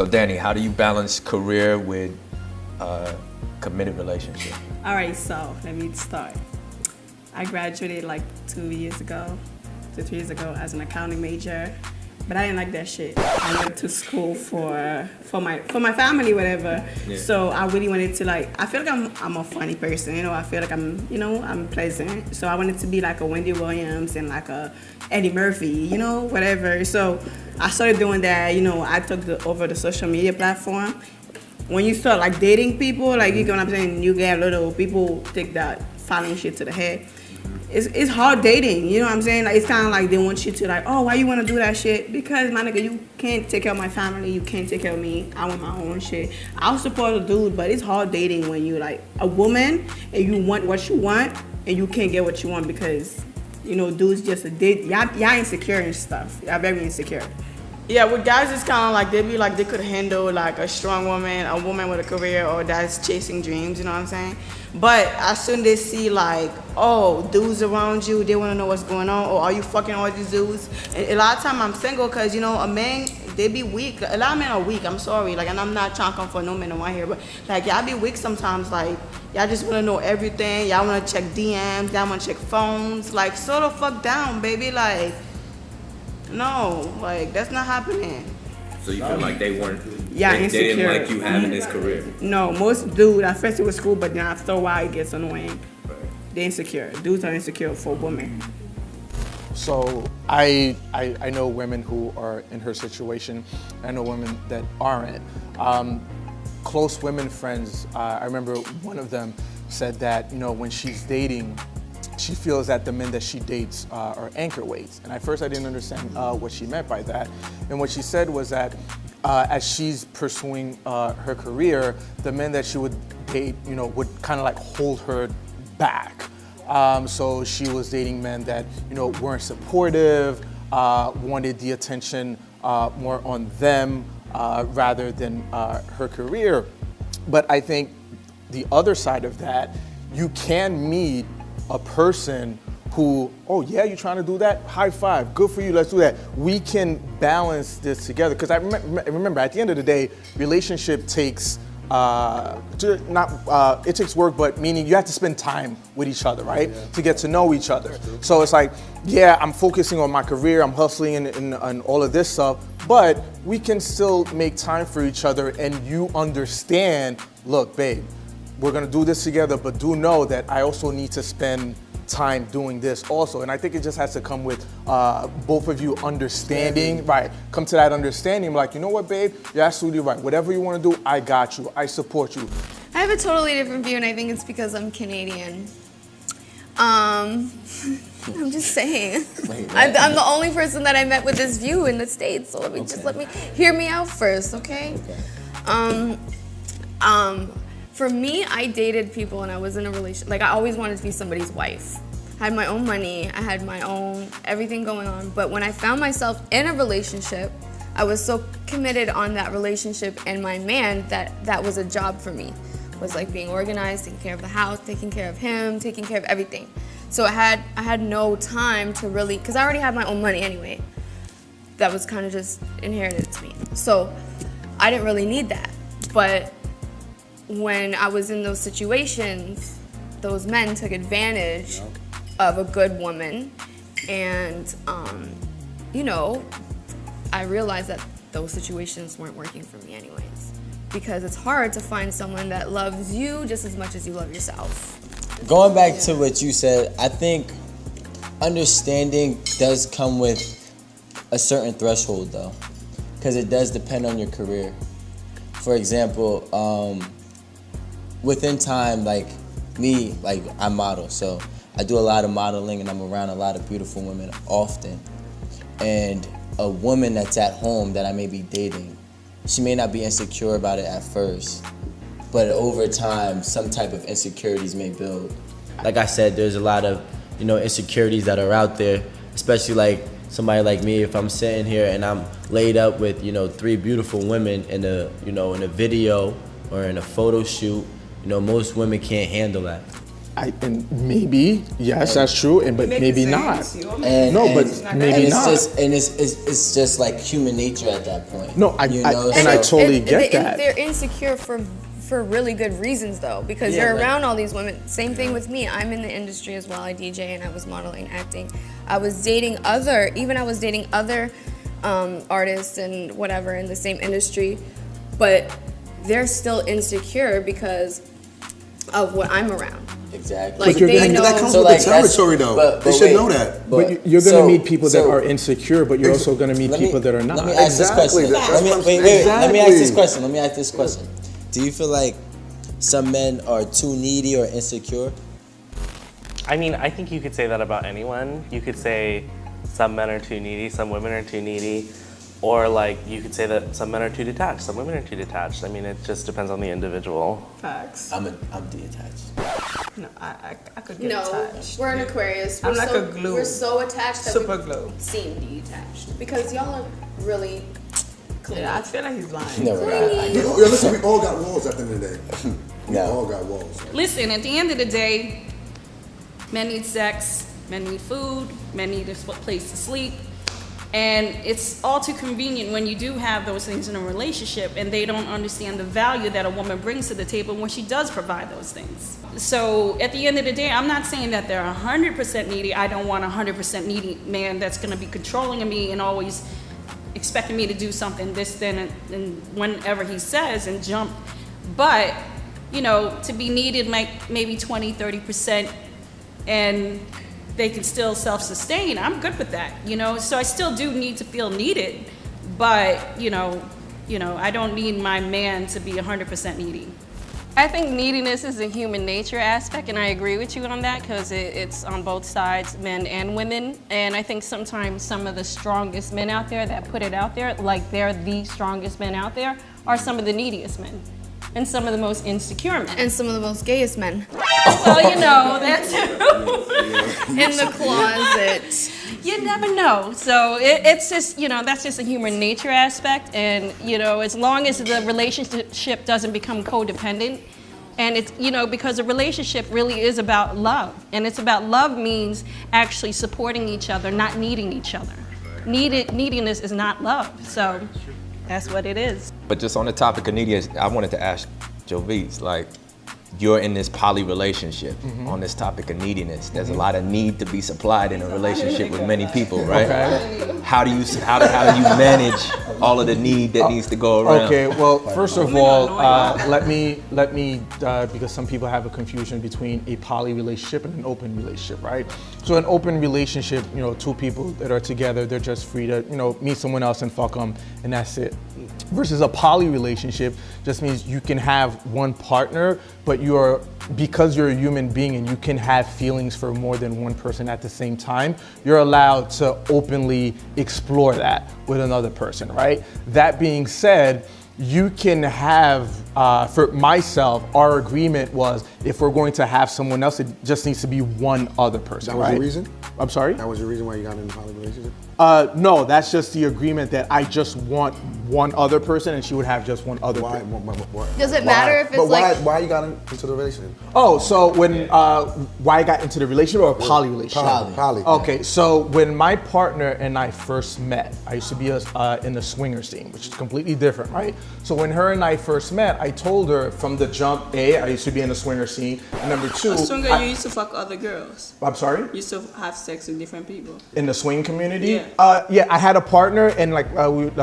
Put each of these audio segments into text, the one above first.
So Danny, how do you balance career with committed relationship? All right, so let me start. I graduated like 2 years ago, 2, 3 years ago as an accounting major, but I didn't like that shit. I went to school for my family, whatever. Yeah. So I really wanted to I feel like I'm a funny person, you know. I feel like I'm pleasant. So I wanted to be like a Wendy Williams and like a Eddie Murphy, you know, whatever. So I started doing that. You know, I took over the social media platform. When you start like dating people, like you know what I'm saying, you get people take that following shit to the head. It's hard dating, you know what I'm saying? Like it's kind of like they want you to like, oh, why you want to do that shit? Because my nigga, you can't take care of my family, you can't take care of me. I want my own shit. I'll support a dude, but it's hard dating when you like a woman and you want what you want and you can't get what you want because you know dudes just y'all insecure and stuff. Y'all very insecure. Yeah, with guys, it's kind of like they be like they could handle like a strong woman, a woman with a career, or that's chasing dreams. You know what I'm saying? But as soon as they see like, oh, dudes around you, they want to know what's going on, or are you fucking all these dudes? And a lot of time I'm single because you know a man they be weak. A lot of men are weak. I'm sorry, like, and I'm not trying to come for no men around here, but like y'all be weak sometimes. Like y'all just want to know everything. Y'all want to check DMs. Y'all want to check phones. Like slow the fuck down, baby. Like. No, like that's not happening. So you feel like they weren't? Yeah, they didn't like you having this career. No, most dudes at first it was cool, but then after a while it gets annoying. Right. They're insecure. Dudes are insecure for women. So I know women who are in her situation. I know women that aren't. Close women friends. I remember one of them said that when she's dating, she feels that the men that she dates are anchor weights. And at first I didn't understand what she meant by that. And what she said was that as she's pursuing her career, the men that she would date, would kind of like hold her back. So she was dating men that, weren't supportive, wanted the attention more on them rather than her career. But I think the other side of that, you can meet a person who, oh yeah, you trying to do that? High five, good for you, let's do that. We can balance this together. Because I remember at the end of the day, relationship takes, it takes work, but meaning you have to spend time with each other, right? Yeah. To get to know each other. So it's like, yeah, I'm focusing on my career, I'm hustling and all of this stuff, but we can still make time for each other and you understand, look, babe, we're gonna do this together, but do know that I also need to spend time doing this also. And I think it just has to come with both of you understanding, right? Come to that understanding, like, you know what, babe, you're absolutely right. Whatever you wanna do, I got you, I support you. I have a totally different view, and I think it's because I'm Canadian. I'm just saying. I'm the only person that I met with this view in the States, so let me hear me out first, okay? For me, I dated people and I was in a relationship. Like, I always wanted to be somebody's wife. I had my own money, I had my own everything going on. But when I found myself in a relationship, I was so committed on that relationship and my man that was a job for me. It was like being organized, taking care of the house, taking care of him, taking care of everything. So I had no time to really, because I already had my own money anyway. That was kind of just inherited to me. So I didn't really need that. But when I was in those situations, those men took advantage of a good woman, and I realized that those situations weren't working for me anyways, because it's hard to find someone that loves you just as much as you love yourself. Going back to what you said, I think understanding does come with a certain threshold though, because it does depend on your career. For example, within time, like me, like I model, so I do a lot of modeling and I'm around a lot of beautiful women often. And a woman that's at home that I may be dating, she may not be insecure about it at first, but over time, some type of insecurities may build. Like I said, there's a lot of, insecurities that are out there, especially like somebody like me. If I'm sitting here and I'm laid up with, 3 beautiful women in a video or in a photo shoot, most women can't handle that. and maybe yes, that's true, but maybe not. And, No, but and, maybe and not. It's just like human nature at that point. No, I so- totally get that. They're insecure for really good reasons though, because Yeah, you're like- around all these women. Same thing with me. I'm in the industry as well. I DJ and I was modeling, acting. I was dating other artists and whatever in the same industry, but they're still insecure because of what I'm around. Exactly. Like, you're they gonna- know. That comes So, with like, the that's- territory, though. but They should wait, know that. But you're going to meet people that so- are insecure, but you're also going to meet Let me- people that are not. Let me ask Exactly, this question. that's what I'm saying. Let me ask this Exactly. question. Do you feel like some men are too needy or insecure? I mean, I think you could say that about anyone. You could say some men are too needy, some women are too needy, or like you could say that some men are too detached, some women are too detached. I mean, it just depends on the individual. Facts. I'm detached. No, I could get No, attached. we're an Aquarius. I'm We're like so, a glue. We're so attached that Super we glue. seem detached because y'all are really clingy. Yeah, I feel like he's lying. No, we're not. Yo, listen, we all got walls at the end of the day. We No. all got walls. Listen, at the end of the day, men need sex, men need food, men need a place to sleep. And it's all too convenient when you do have those things in a relationship and they don't understand the value that a woman brings to the table when she does provide those things. So at the end of the day, I'm not saying that they're 100% needy. I don't want a 100% needy man that's going to be controlling me and always expecting me to do something this, then, and whenever he says and jump. But, you know, to be needed maybe 20, 30% and they can still self-sustain, I'm good with that, you know? So I still do need to feel needed, but, you know, I don't need my man to be 100% needy. I think neediness is a human nature aspect, and I agree with you on that because it's on both sides, men and women. And I think sometimes some of the strongest men out there that put it out there, like they're the strongest men out there, are some of the neediest men and some of the most insecure men. And some of the most gayest men Well, you know, that's in the closet. you never know. So it's just, you know, that's just a human nature aspect. And, you know, as long as the relationship doesn't become codependent, and it's, you know, because a relationship really is about love. And it's about love means actually supporting each other, not needing each other. Neediness is not love. So that's what it is. But just on the topic of neediness, I wanted to ask Jovice, like, you're in this poly relationship on this topic of neediness. There's a lot of need to be supplied in a relationship with many people, right? Okay. How do you manage all of the need that needs to go around? Okay, well, first of all, let me because some people have a confusion between a poly relationship and an open relationship, right? So an open relationship, you know, two people that are together, they're just free to, you know, meet someone else and fuck them, and that's it. Versus a poly relationship just means you can have one partner, but because you're a human being and you can have feelings for more than one person at the same time, you're allowed to openly explore that with another person, right? That being said, you can have, for myself, our agreement was if we're going to have someone else, it just needs to be one other person, That was right? your reason? I'm sorry? That was your reason why you got in a poly relationship? No, that's just the agreement that I just want one other person and she would have just one other Why? person. Does it matter if it's but like- why you got into the relationship? Oh, so when, why I got into the relationship or a poly relationship? Poly. Okay, so when my partner and I first met, I used to be in the swinger scene, which is completely different, right? So when her and I first met, I told her from the jump, I used to be in the swinger scene, and number two, Stronger, you used to fuck other girls. I'm sorry? You used to have sex with different people. In the swing community? Yeah. Yeah, I had a partner and I would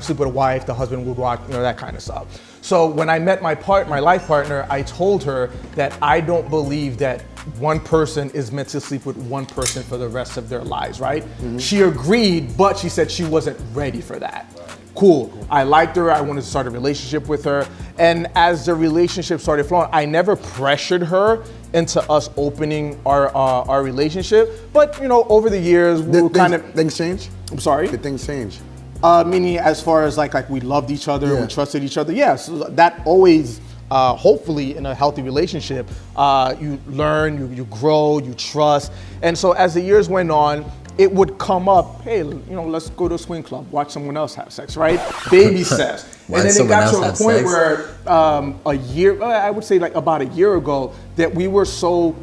sleep with a wife, the husband would walk, you know, that kind of stuff. So when I met my life partner, I told her that I don't believe that one person is meant to sleep with one person for the rest of their lives, right? Mm-hmm. She agreed, but she said she wasn't ready for that. Cool. I liked her. I wanted to start a relationship with her. And as the relationship started flowing, I never pressured her into us opening our relationship. But, you know, over the years, we were kind of... Things change? I'm sorry? Did things change? Meaning as far as like we loved each other, Yeah. we trusted each other. Yes, that always, hopefully in a healthy relationship, you learn, you grow, you trust. And so as the years went on, it would come up, hey, let's go to a swing club, watch someone else have sex, right? Baby steps. And then it got to a point where I would say like about a year ago, that we were so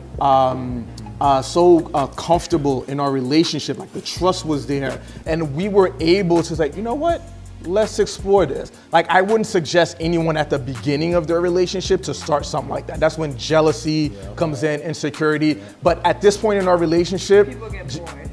comfortable in our relationship, like the trust was there, and we were able to say, you know what? Let's explore this. Like, I wouldn't suggest anyone at the beginning of their relationship to start something like that. That's when jealousy comes in, insecurity. But at this point in our relationship, People get bored.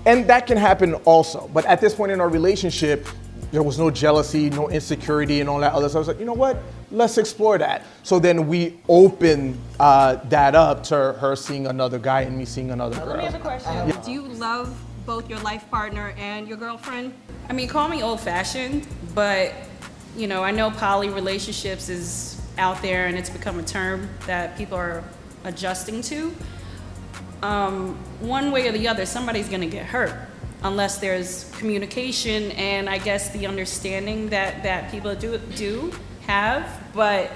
and that can happen also. But at this point in our relationship, there was no jealousy, no insecurity, and all that other stuff. I was like, you know what? Let's explore that. So then we open that up to her seeing another guy and me seeing another girl. Let me ask a question. Do you love both your life partner and your girlfriend? I mean, call me old-fashioned, but I know poly relationships is out there and it's become a term that people are adjusting to. One way or the other, somebody's gonna get hurt unless there's communication and I guess the understanding that people do have. But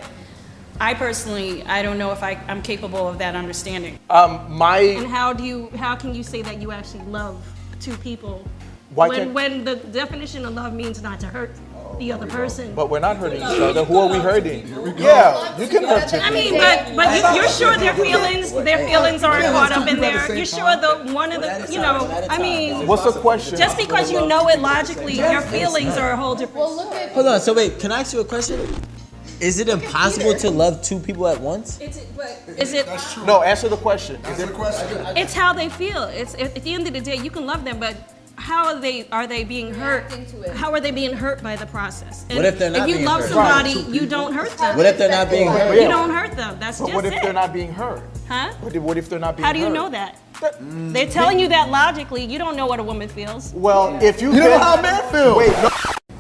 I personally, I don't know if I'm capable of that understanding. And how can you say that you actually love two people when the definition of love means not to hurt the other person? But we're not hurting each other. Who are we hurting? Yeah, you can hurt two people. I mean, but you're sure their feelings aren't caught up in there. You're sure one of the, I mean. What's the question? Just because you know it logically, your feelings are a whole different. Hold on, so wait, can I ask you a question? Is it impossible to love two people at once? Is it? No, answer the question. It's how they feel. It's at the end of the day, you can love them, but how are they being hurt? How are they being hurt by the process? And what if they're not if you being love hurt? somebody, you don't hurt them. What if they're not being hurt? You don't hurt them. That's But just what if it. they're not being hurt? Huh? What if they're not being hurt? How do you know that? They're telling you that logically. You don't know what a woman feels. Well, if you don't know how a man feels. Wait, no.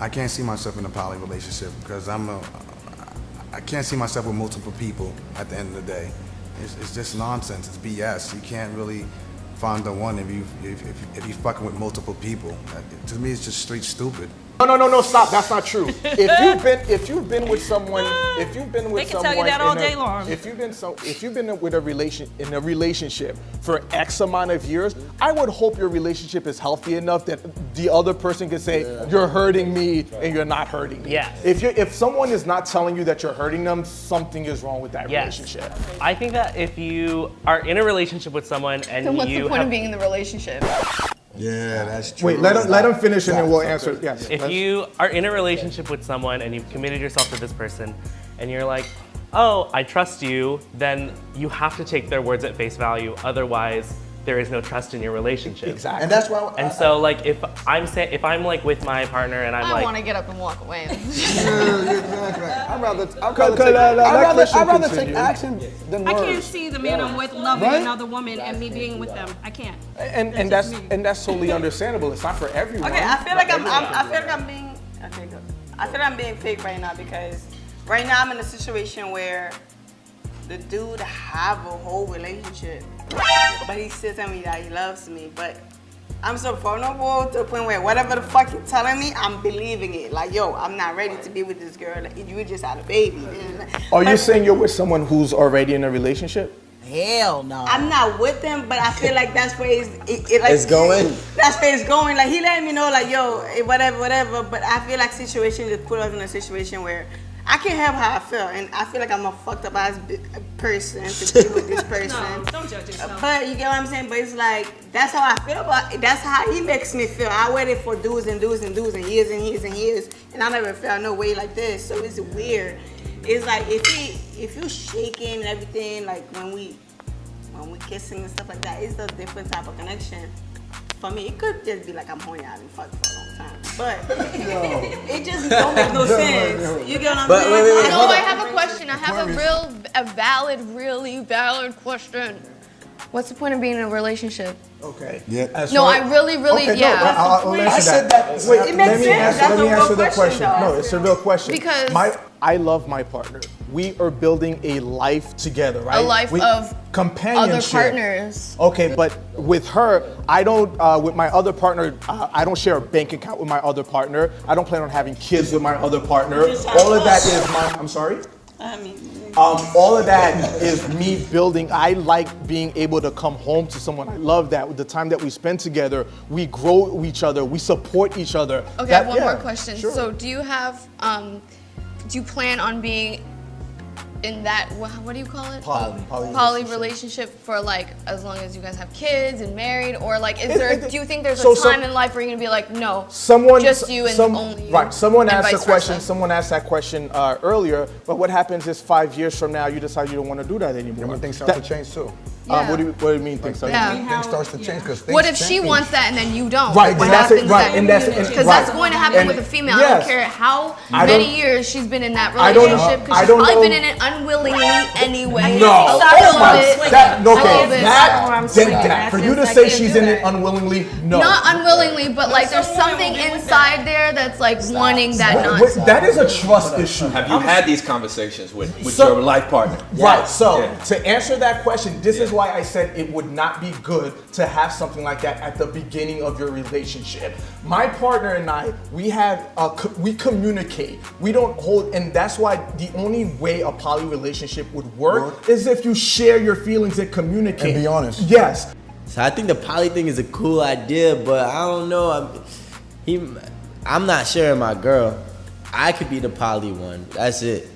I can't see myself in a poly relationship because I can't see myself with multiple people at the end of the day. It's just nonsense. It's BS. You can't really find the one if you fucking with multiple people. To me, it's just straight stupid. No, stop. That's not true. If you've been with someone, They can tell you that all day long. If you've been with in a relationship for X amount of years, I would hope your relationship is healthy enough that the other person can say, you're hurting me and you're not hurting me. Yeah. If someone is not telling you that you're hurting them, something is wrong with that relationship. I think that if you are in a relationship with someone and Then what's you the point of being in the relationship? Yeah, that's true. Wait, let him finish and then we'll answer. Yes. If you are in a relationship with someone and you've committed yourself to this person and you're like, oh, I trust you, then you have to take their words at face value. Otherwise, there is no trust in your relationship. Exactly. And that's why. So like if I'm like with my partner and I'm I like, want to get up and walk away. Exactly. I'd rather take action than I words. can't see the man I'm with loving another woman and me being with them. I can't. And that's totally understandable. It's not for everyone. Okay, I feel like I'm being okay. Good. I feel like I'm being fake right now because right now I'm in a situation where the dude have a whole relationship, but he still telling me that he loves me. But I'm so vulnerable to the point where whatever the fuck you're telling me, I'm believing it. Like, yo, I'm not ready to be with this girl. Like, you just had a baby. Are you saying you're with someone who's already in a relationship? Hell no. I'm not with them, but I feel like that's where It's going? That's where it's going. Like, he let me know, like, yo, whatever. But I feel like situation just put us in a situation where I can't help how I feel, and I feel like I'm a fucked up ass person to be with this person. No, don't judge yourself. But you get what I'm saying? But it's like, that's how I feel about it. That's how he makes me feel. I waited for dudes and years and years, and I never felt no way like this. So it's weird. It's like if you shaking and everything, like when we kissing and stuff like that, it's a different type of connection. For me, it could just be like I'm horny out and fucked for a long time, but it just don't make no sense. You get what I'm saying? Wait, No, I have a question. I have really valid question. What's the point of being in a relationship? Okay. Yeah. No, I really, Okay, yeah. no, I'll answer I said that. Wait, It makes sense. That's let a me real answer the question, question. though. No, it's a real question. Because- I love my partner. We are building a life together, right? A life of companionship. other partners. Okay, but with her, I don't. With my other partner, I don't share a bank account with my other partner. I don't plan on having kids with my other partner. All of that is my. I'm sorry. I mean, All of that is me building. I like being able to come home to someone. I love that. With the time that we spend together, we grow each other, we support each other. Okay, I have one more question. Sure. So do you have, do you plan on being in that, what do you call it? Poly relationship for like as long as you guys have kids and married, or like do you think there's a time in life where you're gonna be like, no, just you and only you? Right, someone and asked the vice question, versa? someone asked that question earlier, but what happens is 5 years from now, you decide you don't want to do that anymore. And when things start to change too. Yeah. What do you mean things start to change? Things starts to change because things What if she change. wants that and then you don't? Right, What and that's it, happens right, then? and that's Because right. that's going to happen And with a female. I yes. don't care how I many don't- years she's been in that I don't know. relationship, because I she's don't probably know. been in it unwillingly anyway. No, A little bit. that, A little okay, bit. that, for you to say she's in it unwillingly, no. Not unwillingly, but like there's something inside there that's like wanting that nonsense. That is a trust issue. Have you had these conversations with So- your life partner? Right, so Yeah. to answer that question, this is why I said it would not be good to have something like that at the beginning of your relationship. My partner and I, we communicate. We don't hold, and that's why the only way a poly relationship would work is if you share your feelings and communicate. And be honest. Yes. So I think the poly thing is a cool idea, but I don't know. I'm not sharing my girl. I could be the poly one. That's it.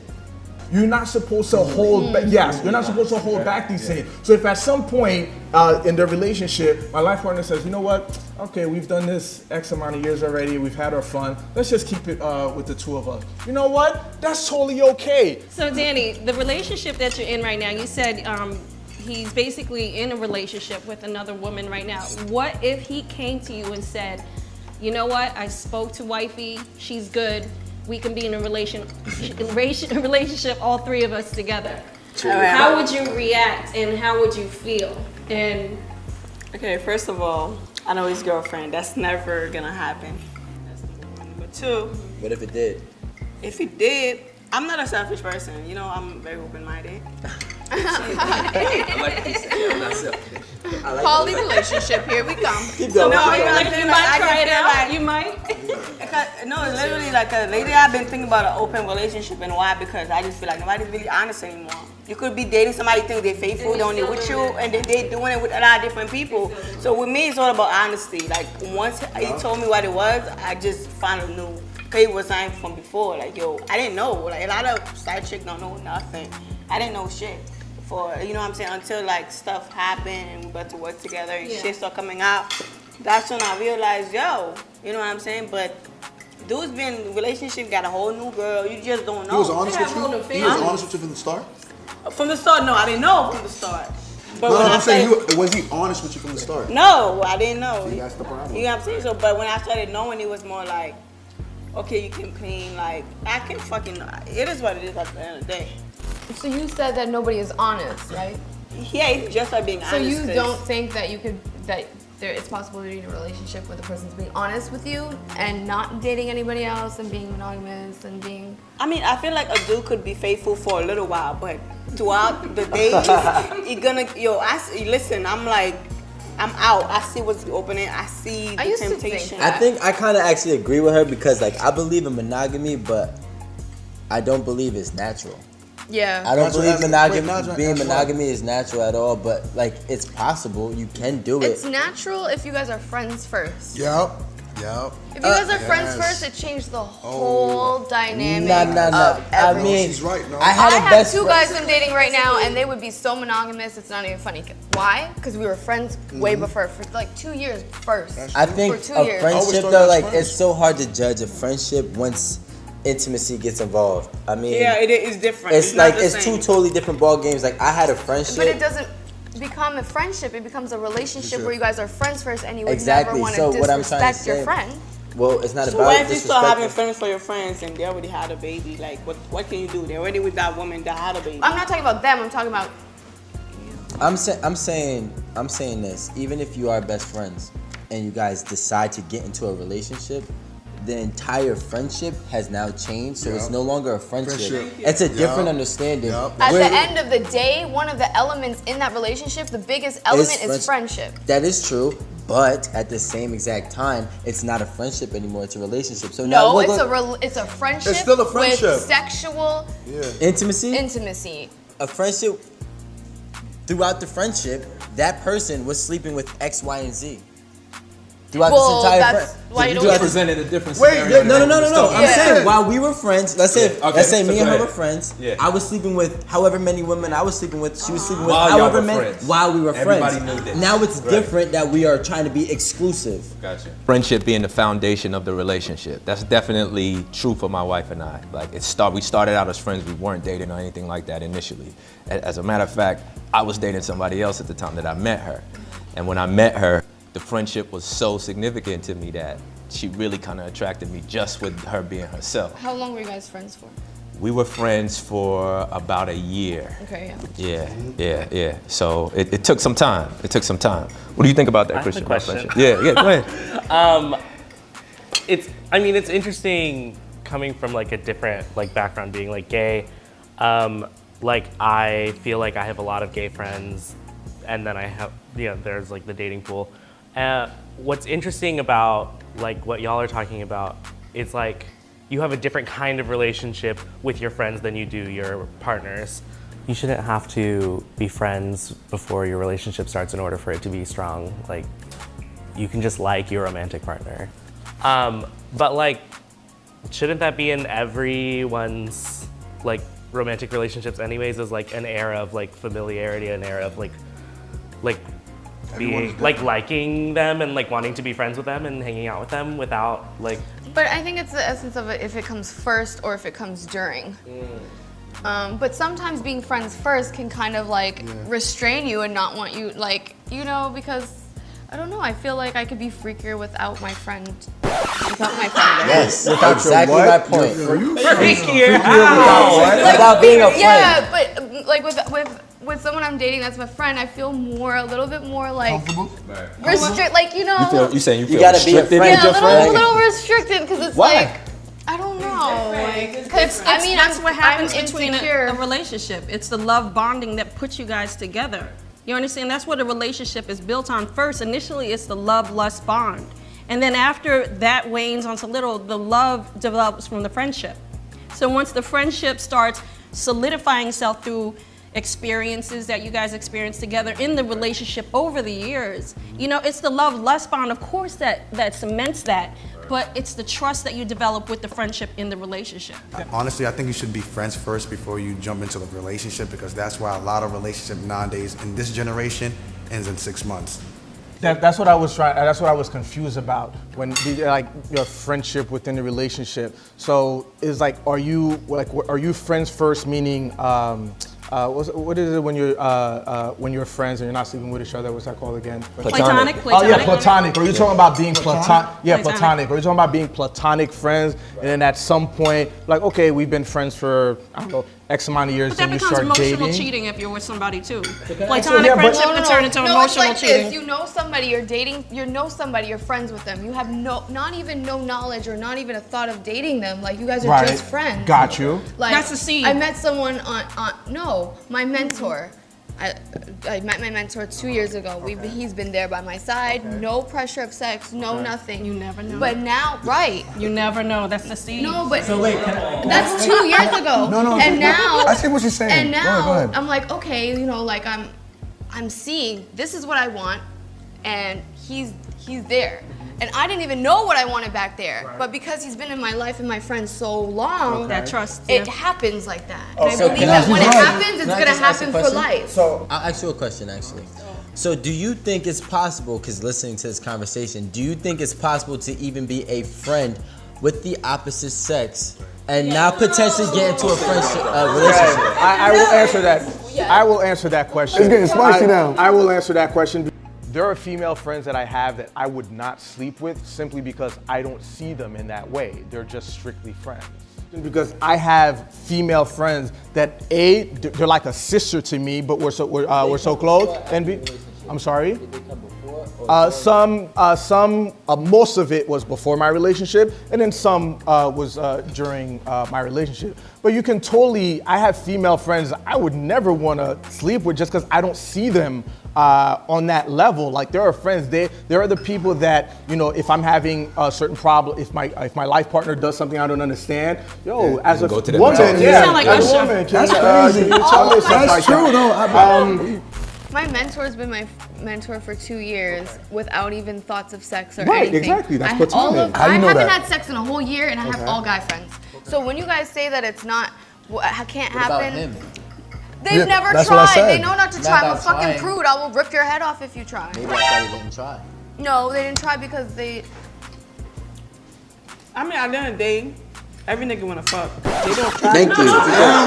You're not supposed to hold back. Yes, you're not supposed to hold back these things. So if at some point in the relationship, my life partner says, you know what? Okay, we've done this X amount of years already. We've had our fun. Let's just keep it with the two of us. You know what? That's totally okay. So Danny, the relationship that you're in right now, you said he's basically in a relationship with another woman right now. What if he came to you and said, you know what? I spoke to wifey. She's good. We can be in a relationship, all three of us together. How would you react and how would you feel? And Okay, first of all, I know his girlfriend. That's never gonna happen. That's number one. Number two, What if it did? if he did, I'm not a selfish person. You know, I'm very open-minded. I like what he said. I'm not selfish. Poly relationship, here we come. Keep going. No, you know, like you might try it out. You might. No, it's literally like lately I've been thinking about an open relationship, and why? Because I just feel like nobody's really honest anymore. You could be dating somebody, you think they're faithful, they're only with you, and they're doing it with a lot of different people. So with me, it's all about honesty. Like once he told me what it was, I just finally knew. Cause it was something from before. Like yo, I didn't know. Like a lot of side chicks don't know nothing. I didn't know shit. For you know what I'm saying, until like stuff happened and we got to work together and shit started coming out. That's when I realized, yo, you know what I'm saying? But dude's been in a relationship, got a whole new girl, you just don't know. He was honest with you? He was honest with you from the start? From the start, no, I didn't know from the start. But No, when I'm saying, started- was he honest with you from the start? No, I didn't know. See, that's the problem. You know what I'm saying? So, but when I started knowing, it was more like, okay, you can clean, like, I can fucking, it is what it is at the end of the day. So you said that nobody is honest, right? Yeah, it's just like being So honest. you 'cause- don't think that it's possible to be in a relationship where the person's being honest with you and not dating anybody else and being monogamous and being... I mean, I feel like a dude could be faithful for a little while, but throughout the days, he gonna, listen, I'm like, I'm out. I see what's opening. I see I the used to think temptation. that. I think I kind of actually agree with her because like I believe in monogamy, but I don't believe it's natural. Yeah. I don't Natural believe as- monogamy. wait, natural Being as what? monogamy is natural at all, but like it's possible. You can do it. It's natural if you guys are friends first. Yep. If you guys are friends yes. first, it changed the whole dynamic Nah. of I everything. mean, She's right, no. I had I a have best two friend. guys I'm dating right now, and they would be so monogamous. It's not even funny. Why? Because we were friends way before, for like 2 years first. I think For 2 a years. Always friendship thought though, that's like friends. it's so hard to judge a friendship once intimacy gets involved. I mean, Yeah, it is different. it's not like the it's same. two totally different ball games. Like I had a friendship. But it doesn't become a friendship. It becomes a relationship where you guys are friends first, and you would Exactly. never want So to what I'm trying to disrespect your say- friend. Well, it's not So about what if you start having disrespecting. friends for your friends and they already had a baby? Like, what can you do? They're already with that woman that had a baby. I'm not talking about them. I'm talking about I'm saying this. Even if you are best friends and you guys decide to get into a relationship, the entire friendship has now changed. So it's no longer a friendship. It's a different understanding. at Where- the end of the day, one of the elements in that relationship, the biggest element is friendship. That is true, But at the same exact time, it's not a friendship anymore. It's a relationship. So No, now it's a friendship. It's still a friendship. With sexual intimacy. A friendship. Throughout the friendship, that person was sleeping with X, Y, and Z. Throughout this entire that's why you don't You presented a different Wait, scenario. No. I'm saying while we were friends, let's say so me and go her ahead. were friends. Yeah. I was sleeping with however many women I was sleeping with. She was sleeping with While y'all however were many friends. while we were Everybody friends. knew this. Now it's Right. different that we are trying to be exclusive. Gotcha. Friendship being the foundation of the relationship. That's definitely true for my wife and I. Like we started out as friends. We weren't dating or anything like that initially. As a matter of fact, I was dating somebody else at the time that I met her. And when I met her, the friendship was so significant to me that she really kind of attracted me just with her being herself. How long were you guys friends for? We were friends for about a year. Okay, yeah. Yeah. So it took some time. What do you think about that, I have a Christian? about question. friendship? Yeah, go ahead. It's interesting coming from like a different like background, being like gay. Like I feel like I have a lot of gay friends, and then I have there's like the dating pool. What's interesting about like what y'all are talking about is like you have a different kind of relationship with your friends than you do your partners. You shouldn't have to be friends before your relationship starts in order for it to be strong. Like you can just like your romantic partner. But like, shouldn't that be in everyone's like romantic relationships anyways, as like an era of like familiarity, an era of like being like liking them and like wanting to be friends with them and hanging out with them without like. But I think it's the essence of it if it comes first or if it comes during. But sometimes being friends first can kind of like restrain you and not want you because I don't know, I feel like I could be freakier without my friend. Yes, exactly my point. Freakier. Without being a friend. Yeah, but like with someone I'm dating that's my friend, I feel a little bit more like restrict, like You saying you feel gotta be a restricted? friend. a little restricted because it's Why? like I don't know. Because I mean, that's what happens I'm between insecure. a relationship. It's the love bonding that puts you guys together. You understand? That's what a relationship is built on first. Initially, it's the love-lust bond. And then after that wanes on a little, the love develops from the friendship. So once the friendship starts solidifying itself through experiences that you guys experience together in the relationship over the years, it's the love-lust bond, of course, that cements that. But it's the trust that you develop with the friendship in the relationship. Honestly, I think you should be friends first before you jump into the relationship, because that's why a lot of relationships nowadays in this generation ends in 6 months. That's what I was confused about when like your friendship within the relationship. So is like, are you friends first? Meaning, what is it when you're friends and you're not sleeping with each other? What's that called again? Platonic. Oh yeah, platonic. Or you're talking about being platonic? Yeah, platonic. Or you're talking about being platonic friends, and then at some point, like, okay, we've been friends for I don't know X amount of years, But that then you becomes start emotional dating. cheating if you're with somebody too. Yeah, Platonic but- friendship can turn into No, emotional it's like cheating. this. You know somebody, you're dating, you're friends with them. You have not even no knowledge or not even a thought of dating them. Like you guys are just friends. Got you. Like, That's the seed. I met someone my mentor. I met my mentor 2 years ago. He's been there by my side. No pressure of sex, no nothing. You never know. But now, right. You never know. That's the seed. No, but that's 2 years ago. No. And now I see what you're saying. And now Go ahead. I'm like, okay, like I'm seeing this is what I want, and he's there. And I didn't even know what I wanted back there. But because he's been in my life and my friends so long, That trust. it happens like that. Oh, And I so believe can I that when it just- happens, it's can I gonna just ask a happen for question? life. So I'll ask you a question, actually. So do you think it's possible, because listening to this conversation, do you think it's possible to even be a friend with the opposite sex and now potentially get into a friendship relationship? I will answer that. I will answer that question. It's getting spicy now. I will answer that question. There are female friends that I have that I would not sleep with simply because I don't see them in that way. They're just strictly friends. Because I have female friends that they're like a sister to me, but we're so close. And I'm sorry. Did they come before, Most of it was before my relationship, and then some was during my relationship. But you can totally, I have female friends I would never want to sleep with just because I don't see them on that level. Like there are friends, there are the people that, you know, if I'm having a certain problem, if my life partner does something I don't understand, as a go to them woman, and talk. You sound like as a Usher. woman, That's crazy. That's true, though. My mentor's been my mentor for 2 years without even thoughts of sex or Right, anything. exactly. That's I, platonic. How do you know I haven't that? had sex in a whole year, and I have all guy friends. So when you guys say that it's not, can't What about happen, him? they've Yeah, never that's what I tried. said. They know not to Not try. I'm a about fucking trying. prude. I will rip your head off if you try. Maybe that's why he didn't try. No, they didn't try because they. I mean, at the end of the day, every nigga wanna fuck. They don't try. Thank you.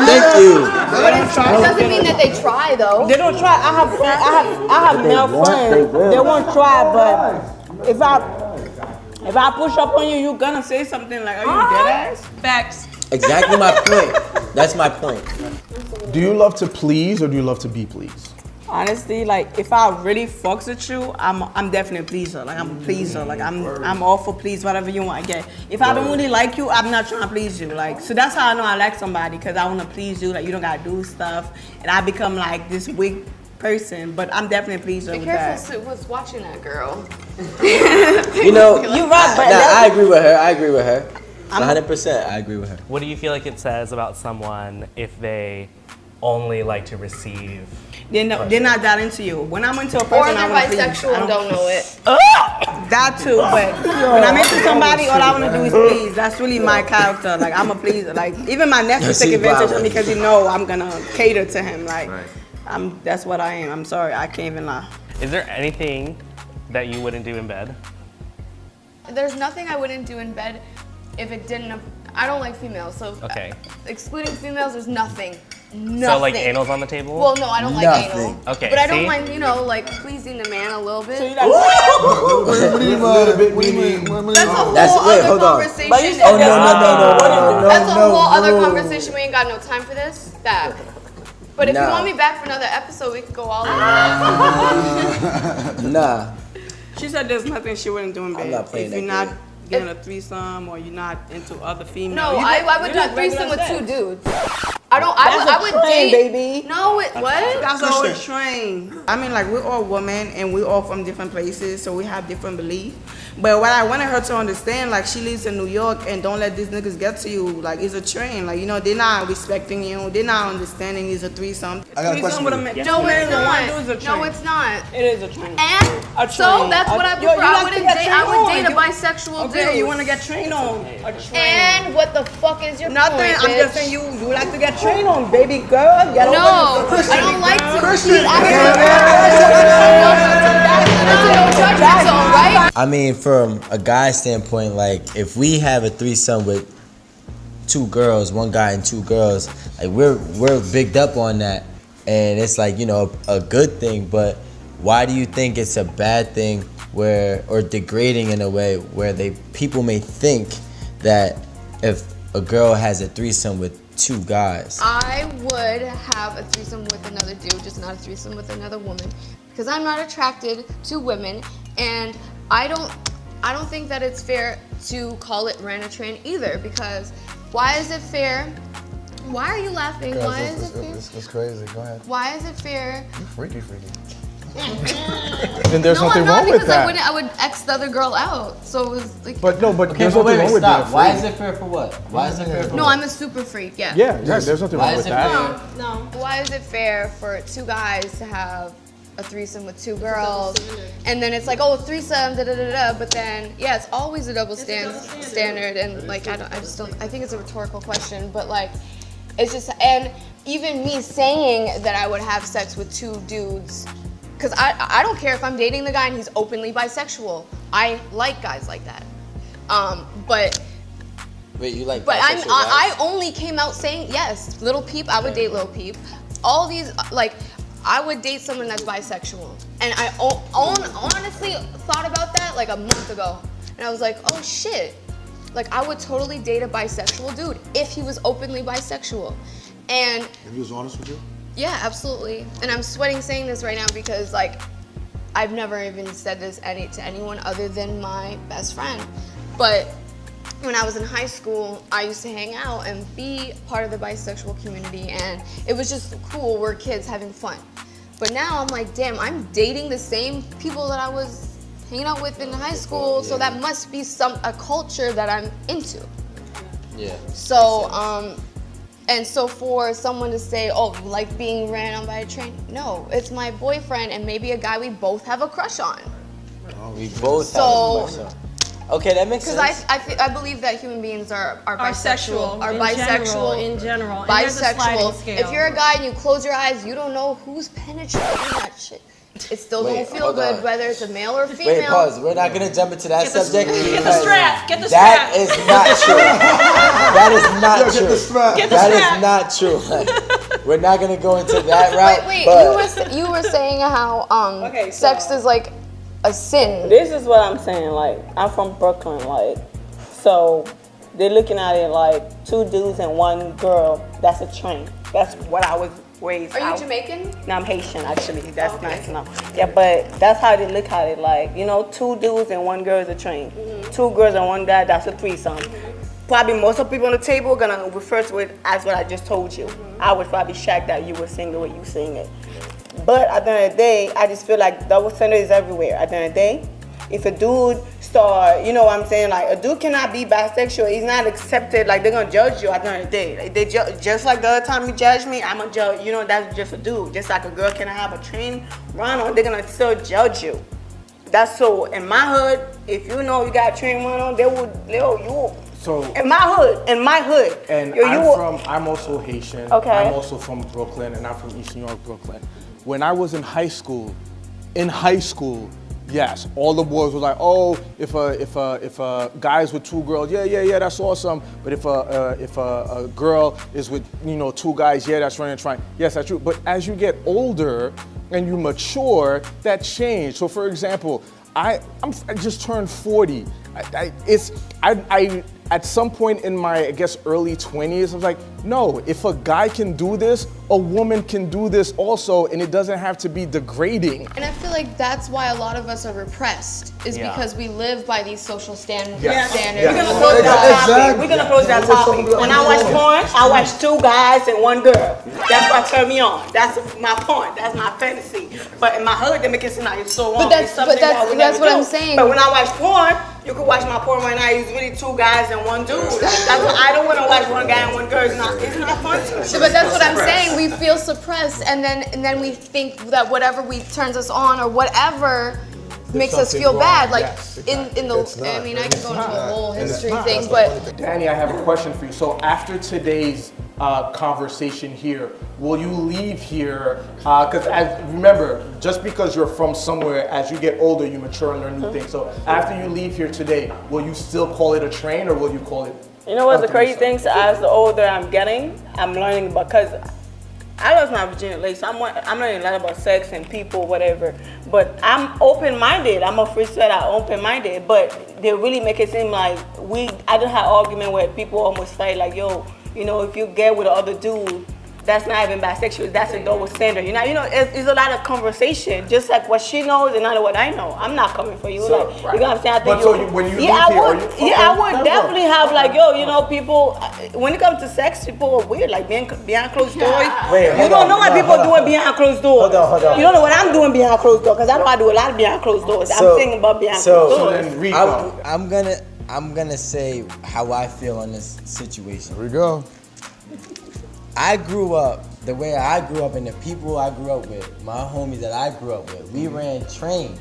Thank you. It doesn't mean that they try though. They don't try. I have male friends. They won't try, but if I push up on you, you gonna Gonna say something like, "Are you dead ass?" Facts. Exactly my point. That's my point. Do you love to please or do you love to be pleased? Honestly, like if I really fucks with you, I'm definitely a pleaser. Like I'm a pleaser. Like I'm all for please whatever you want to get. If I don't really like you, I'm not trying to please you. Like so that's how I know I like somebody, because I want to please you. Like you don't gotta do stuff, and I become like this weak person. But I'm definitely a pleaser Be with careful, that. Sue was watching that girl. You know, you right, but I agree with her. 100%, I agree with her. What do you feel like it says about someone if they only like to receive? They're not that into you. When I'm into a person, Or I they're want to please. bisexual and don't know it. That too, but when I'm into somebody, all I want to do is please. That's really my character. Like I'm a pleaser. Like even my nephew See, take advantage of me Bob. because he know I'm gonna cater to him. Like that's what I am. I'm sorry, I can't even lie. Is there anything that you wouldn't do in bed? There's nothing I wouldn't do in bed if it didn't. I don't like females, so Okay. excluding females, there's nothing. Nothing. So like anal's on the table? Well, no, I don't like Nothing. anal. Okay, But I don't see? mind, like pleasing the man a little bit. What do you mean? That's a whole That's- wait, other hold on. conversation. But you said Oh, no. That's a whole other conversation. We ain't got no time for this. That. But if you Nah. want me back for another episode, we could go all in. Nah. She said there's nothing she wouldn't do in bed. not playing if that you're not game. getting a threesome or you're not into other females. No, You I get- would you do a like threesome regular with two sex. dudes. I would train, date. baby. No, it what? That's all we're trained. I mean, like we're all women and we're all from different places, so we have different beliefs. But what I wanted her to understand, like she lives in New York, and don't let these niggas get to you. Like it's a train. Like they're not respecting you. They're not understanding it's a threesome. I got a question with for a you. man. No, two men it's and one not. dude's a No, train. it's not. It is a train. And A so train. that's what I Yo, you prefer. I like to wouldn't get date. trained I would on. date a You- bisexual Okay, dude. you want to get trained on a train. And what the fuck is your Nothing. point, I'm just bitch? saying you like to get trained on, baby girl. Get over No, it. I don't like to. Christian. Right? I mean, from a guy standpoint, like if we have a threesome with two girls, one guy and two girls, like we're bigged up on that, and it's like a good thing. But why do you think it's a bad thing, or degrading in a way where people may think that if a girl has a threesome with two guys? I would have a threesome with another dude, just not a threesome with another woman, because I'm not attracted to women, and I don't think that it's fair to call it ran a train either, because why is it fair? Why are you laughing? Why is it fair? It's crazy. Go ahead. Why is it fair? You freaky. Then there's No, nothing I'm not, wrong with because that. I would X the other girl out. So it was like. But no, but Okay, there's but nothing wrong with being a stop. Why is freak. it fair for what? Why is it fair for No, what? I'm a super freak. Yeah. Yeah, there's nothing Why wrong is with it that. fair? No. Why is it fair for two guys to have a threesome with two girls, and then it's like, oh, threesome, da da da da, but then yeah, it's always a double standard, and like I think it's a rhetorical question, but like it's just, and even me saying that I would have sex with two dudes, because I don't care if I'm dating the guy and he's openly bisexual. I like guys like that, but. Wait, you like? But bisexual I guys? only came out saying yes. Little Peep, I would date Little Peep. All these, like, I would date someone that's bisexual. And I honestly thought about that like a month ago. And I was like, oh shit. Like, I would totally date a bisexual dude if he was openly bisexual. And If he was honest with you? yeah, absolutely. And I'm sweating saying this right now because, like, I've never even said this to anyone other than my best friend. But when I was in high school, I used to hang out and be part of the bisexual community, and it was just cool. We're kids having fun. But now I'm like, damn, I'm dating the same people that I was hanging out with in high school, so that must be a culture that I'm into. Yeah. So, and so for someone to say, oh, you like being ran on by a train? No, it's my boyfriend and maybe a guy we both have a crush on. We both have a crush on. Okay, that makes sense. Because I believe that human beings are bisexual, are in bisexual, in general. And there's a sliding bisexual. scale. If you're a guy and you close your eyes, you don't know who's penetrating that shit. It still don't feel good whether it's a male or female. Wait, pause. We're not gonna jump into that subject. Get the strap. Get the That strap. is not true. That is not Yo, true. get the strap. Get the That strap. is not true. We're not gonna go into that route. Wait, but you were saying how Okay, sex so- is like a sin. This is what I'm saying. Like, I'm from Brooklyn. Like, so they're looking at it like 2 dudes and 1 girl. That's a train. That's what I was raised. Are you Jamaican? No, I'm Haitian actually. That's nice enough. Yeah, but that's how they look at it. Like, 2 dudes and 1 girl is a train. 2 girls and 1 guy, that's a threesome. Probably most of the people on the table are gonna refer to it as what I just told you. I was probably shocked that you were saying the way you saying it. But at the end of the day, I just feel like double standard is everywhere. At the end of the day, if a dude start, you know what I'm saying, like a dude cannot be bisexual. He's not accepted. Like they're gonna judge you at the end of the day. Like, they just like the other time you judge me, I'm gonna judge. That's just a dude. Just like a girl cannot have a train run on, they're gonna still judge you. That's so. In my hood, if you know you got a train run on, you. So In my hood. and yo, I'm also Haitian. Okay. I'm also from Brooklyn, and I'm from East New York, Brooklyn. When I was in high school, yes, all the boys were like, oh, if guys with 2 girls, yeah, that's awesome. But if a girl is with 2 guys, yeah, that's running trying. Yes, that's true. But as you get older and you mature, that changed. So for example, I just turned 40. I at some point in my, I guess, early 20s, I was like, no, if a guy can do this, a woman can do this also, and it doesn't have to be degrading. And I feel like that's why a lot of us are repressed, is because we live by these social standards. Yes. We're gonna close that topic. We're gonna close that topic. When I watch porn, I watch 2 guys and 1 girl. That's what turn me on. That's my porn. That's my fantasy. But in my hood, they make it seem like it's so wrong. It's something that we never what do. I'm saying. But when I watch porn, you can watch my porn right now. It's really 2 guys and 1 dude. That's what I don't want to watch 1 guy and 1 girl. It's not fun to me. But that's what I'm saying. We feel suppressed, and then we think that whatever turns us on or whatever makes us feel bad. Like in the, I mean, I can go into a whole history thing, but Danny, I have a question for you. So after today's conversation here, will you leave here? Because remember, just because you're from somewhere, as you get older, you mature and learn new things. So after you leave here today, will you still call it a train, or will you call it? You know what's the crazy thing? So as the older I'm getting, I'm learning because I lost my virginity late, so I'm learning a lot about sex and people, whatever. But I'm open-minded. I'm a free set. I'm open-minded. But they really make it seem like I don't have argument where people almost fight like, yo, if you get with the other dude, that's not even bisexual. That's a double standard. It's a lot of conversation, just like what she knows and not what I know. I'm not coming for you. So, like, you know what I'm saying? I think but so when you leave here, I would definitely have like, people. When it comes to sex, people are weird. Like behind closed doors. You don't know what people are doing behind closed doors. Hold on. You don't know what I'm doing behind closed doors because I know I do a lot behind closed doors. I'm thinking about behind closed doors. Then Rico. I'm gonna say how I feel on this situation. Here we go. I grew up the way I grew up, and the people I grew up with, my homies that I grew up with, we ran train.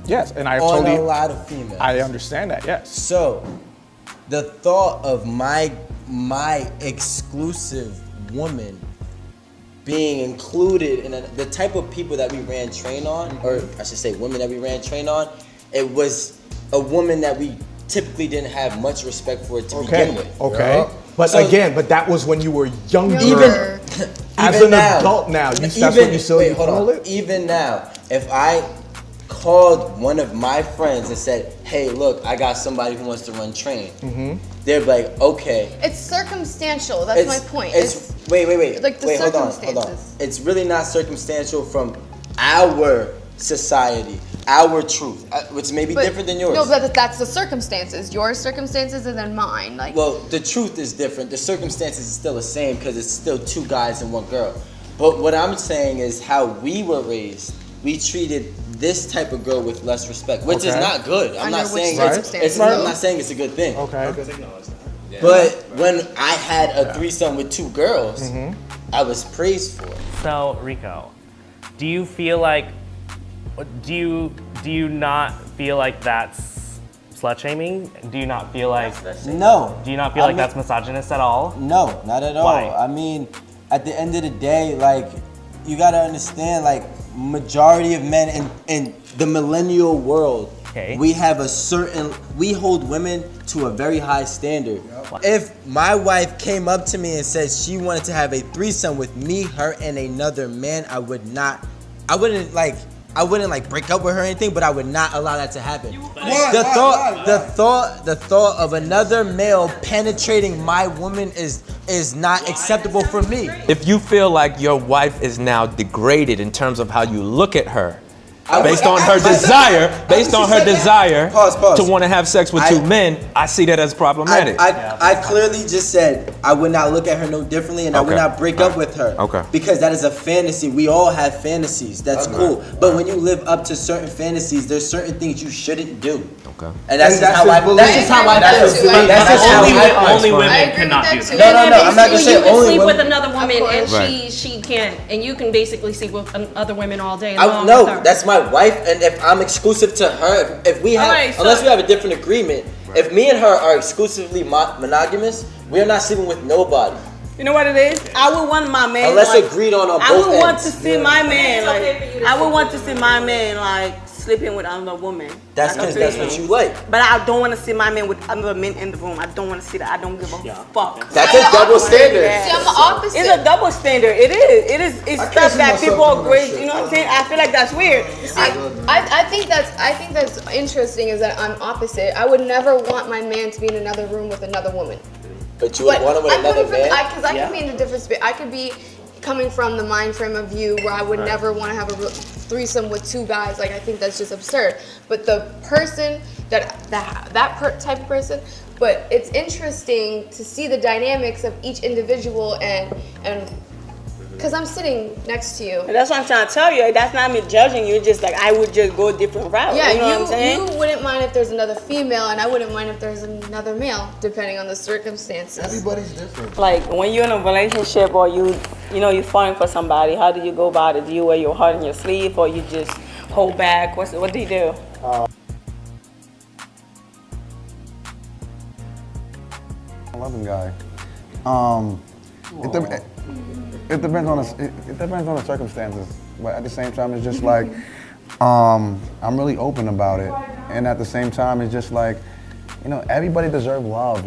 Yes, and I on totally. a lot of females. I understand that. Yes. So, the thought of my exclusive woman being included in the type of people that we ran train on, or I should say women that we ran train on, it was a woman that we typically didn't have much respect for to begin with. Okay. You know? But So- again, but that was when you were younger. Even as even an now, adult now, that's even, what you still wait, hold call on. it? Even now, if I called one of my friends and said, hey, look, I got somebody who wants to run train, they'd be like, okay. it's circumstantial. That's my point. Wait. like the wait, hold on. circumstances. It's really not circumstantial from our society. our truth, which may be different than yours. No, but that's the circumstances. Your circumstances and then mine. Like. Well, the truth is different. The circumstances is still the same because it's still 2 guys and 1 girl. But what I'm saying is how we were raised. We treated this type of girl with less respect, which is not good. I'm not saying I'm not saying it's a good thing. Okay. But when I had a threesome with 2 girls, I was praised for it. So Rico, do you feel like, do you not feel like that's slut shaming? Do you not feel like No. Do you not feel like that's misogynist at all? No, not at all. Why? I mean, at the end of the day, like, you gotta understand, like, majority of men in the millennial world, we have we hold women to a very high standard. If my wife came up to me and said she wanted to have a threesome with me, her, and another man, I wouldn't break up with her or anything, but I would not allow that to happen. The thought of another male penetrating my woman is not acceptable for me. If you feel like your wife is now degraded in terms of how you look at her, based on her desire to want to have sex with 2 men, I see that as problematic. I clearly just said I would not look at her no differently, and I would not break up with her. Okay. Because that is a fantasy. We all have fantasies. That's cool. But when you live up to certain fantasies, there's certain things you shouldn't do. Okay. And that's just how I feel. Only women cannot do that. No. I'm not gonna say You can only sleep women. with another woman and Right. she can't, and you can basically sleep with other women all day long. with No, her. that's my wife, and if I'm exclusive to her, if we have, Alright, so- unless we have a different agreement, if me and her are exclusively monogamous, we are not sleeping with nobody. You know what it is? I would want my man. Unless agreed on both ends. I would want to see my man I would want to see my man sleeping with another woman. That's because that's what you like. But I don't want to see my man with other men in the room. I don't want to see that. I don't give a fuck. That's a double standard. See, I'm the opposite. It's a double standard. It is. It's stuff that people are great. You know what I'm saying? I feel like that's weird. I think that's interesting is that I'm opposite. I would never want my man to be in another room with another woman. But you would want him with another man? Because I could be in a different space. I could be coming from the mind frame of view where I would never want to have a threesome with 2 guys. Like, I think that's just absurd. But the person type of person. But it's interesting to see the dynamics of each individual and because I'm sitting next to you. And that's what I'm trying to tell you. That's not me judging you. Just like I would just go a different route. Yeah, you know what I'm saying? You wouldn't mind if there's another female, and I wouldn't mind if there's another male, depending on the circumstances. Everybody's different. Like when you're in a relationship or you're falling for somebody, how do you go about it? Do you wear your heart in your sleeve or you just hold back? What do you do? Loving guy. It depends on the circumstances, but at the same time, it's just like I'm really open about it, and at the same time, it's just like, everybody deserves love,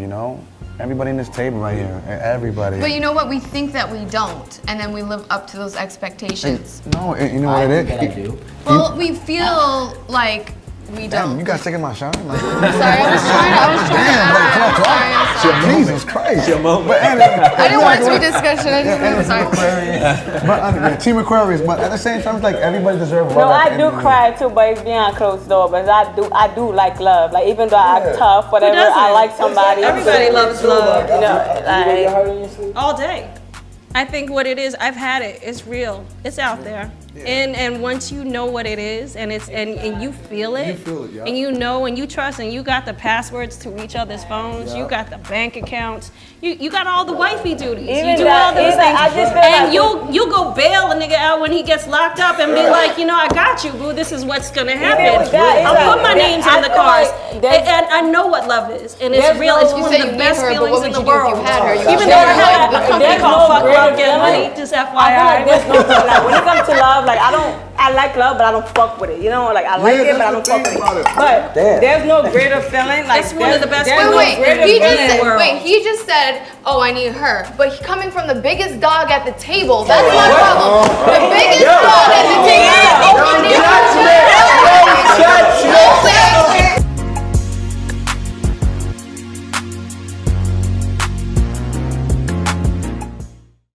everybody in this table right here, everybody. But you know what? We think that we don't, and then we live up to those expectations. No, you know what it is. I do. Well, we feel like we Damn, don't. you guys taking my shine? Like, Sorry, I was trying to. Jesus Christ. But I didn't want it to be discussion. I just sorry. Team Aquarius, but at the same time, it's like everybody deserves love. No, I do cry too, but it's behind closed door. But I do like love. Like even though I act tough, whatever, I like somebody. Everybody loves love. Like, All day. I think what it is, I've had it. It's real. It's out there. And once you know what it is, and you feel it, and you know, and you trust, and you got the passwords to each other's phones, you got the bank accounts, you got all the wifey duties. You do all those things, and you'll go bail a nigga out when he gets locked up and be like, I got you, boo. This is what's gonna happen. I'll put my names on the cars, and I know what love is, and it's real. It's one of the best feelings in the world. Even though I have a company called Fuck Love Get Money, just FYI. When it comes to love, like I like love, but I don't fuck with it. Like I like it, but I don't fuck with it. But there's no greater feeling. Like It's one of the best Wait, he just said, oh, I need her. But coming from the biggest dog at the table, that's my problem. The biggest dog at the table.